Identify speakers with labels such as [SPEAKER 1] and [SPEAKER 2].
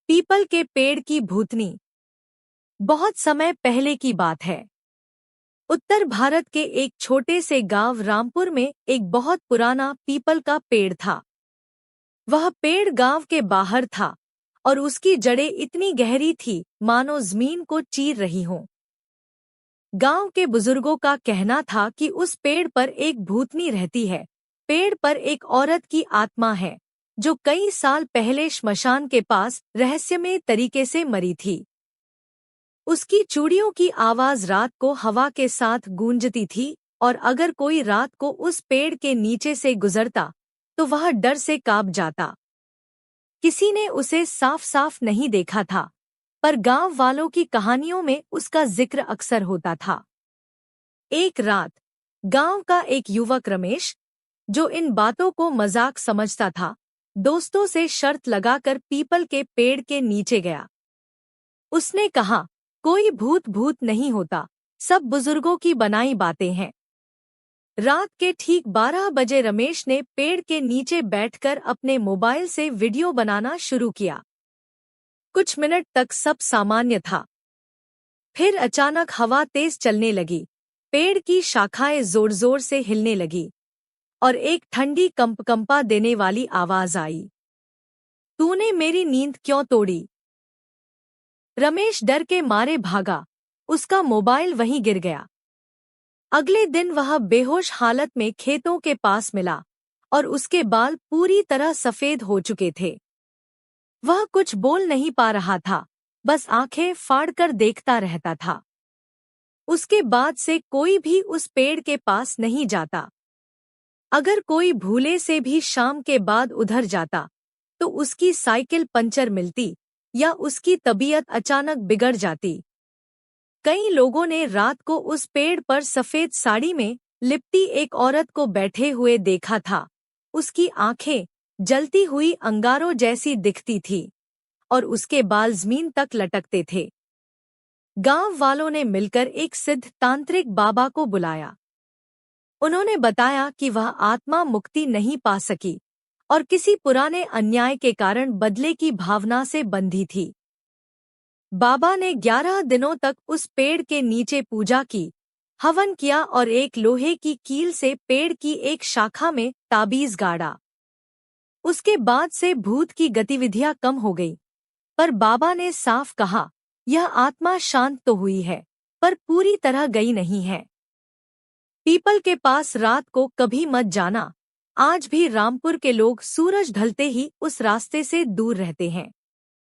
[SPEAKER 1] People के पेड़ की भूतनी। बहुत समय पहले की बात है। उत्तर भारत के एक छोटे से गांव रामपुर में एक बहुत पुराना पीपल का पेड़ था। वह पेड़ गांव के बाहर था और उसकी जड़ें इतनी गहरी थी मानो जमीन को चीर रही हों। गांव के बुजुर्गों का कहना था कि उस पेड़ पर एक भूतनी रहती है। पेड़ पर एक औरत की आत्मा है जो कई साल पहले श्मशान के पास रहस्यमय तरीके से मरी थी। उसकी चूड़ियों की आवाज रात को हवा के साथ गूंजती थी और अगर कोई रात को उस पेड़ के नीचे से गुजरता तो वह डर से कांप जाता। किसी ने उसे साफ साफ नहीं देखा था, पर गांव वालों की कहानियों में उसका जिक्र अक्सर होता था। एक रात गांव का एक युवक रमेश, जो इन बातों को मजाक समझता था, दोस्तों से शर्त लगाकर पीपल के पेड़ के नीचे गया। उसने कहा, कोई भूत भूत नहीं होता, सब बुजुर्गों की बनाई बातें हैं। रात के ठीक 12 बजे रमेश ने पेड़ के नीचे बैठकर अपने मोबाइल से वीडियो बनाना शुरू किया। कुछ मिनट तक सब सामान्य था। फिर अचानक हवा तेज चलने लगी, पेड़ की शाखाएं जोर जोर से हिलने लगी और एक ठंडी कंपा देने वाली आवाज आई। तूने मेरी नींद क्यों तोड़ी? रमेश डर के मारे भागा। उसका मोबाइल वहीं गिर गया। अगले दिन वह बेहोश हालत में खेतों के पास मिला और उसके बाल पूरी तरह सफेद हो चुके थे। वह कुछ बोल नहीं पा रहा था, बस आंखें फाड़कर देखता रहता था। उसके बाद से कोई भी उस पेड़ के पास नहीं जाता। अगर कोई भूले से भी शाम के बाद उधर जाता तो उसकी साइकिल पंचर मिलती या उसकी तबीयत अचानक बिगड़ जाती। कई लोगों ने रात को उस पेड़ पर सफेद साड़ी में लिपटी एक औरत को बैठे हुए देखा था। उसकी आंखें जलती हुई अंगारों जैसी दिखती थी और उसके बाल जमीन तक लटकते थे। गांव वालों ने मिलकर एक सिद्ध तांत्रिक बाबा को बुलाया। उन्होंने बताया कि वह आत्मा मुक्ति नहीं पा सकी और किसी पुराने अन्याय के कारण बदले की भावना से बंधी थी। बाबा ने 11 दिनों तक उस पेड़ के नीचे पूजा की, हवन किया और एक लोहे की कील से पेड़ की एक शाखा में ताबीज गाड़ा। उसके बाद से भूत की गतिविधियां कम हो गई, पर बाबा ने साफ कहा, यह आत्मा शांत तो हुई है, पर पूरी तरह गई नहीं है। पीपल के पास रात को कभी मत जाना। आज भी रामपुर के लोग सूरज ढलते ही उस रास्ते से दूर रहते हैं।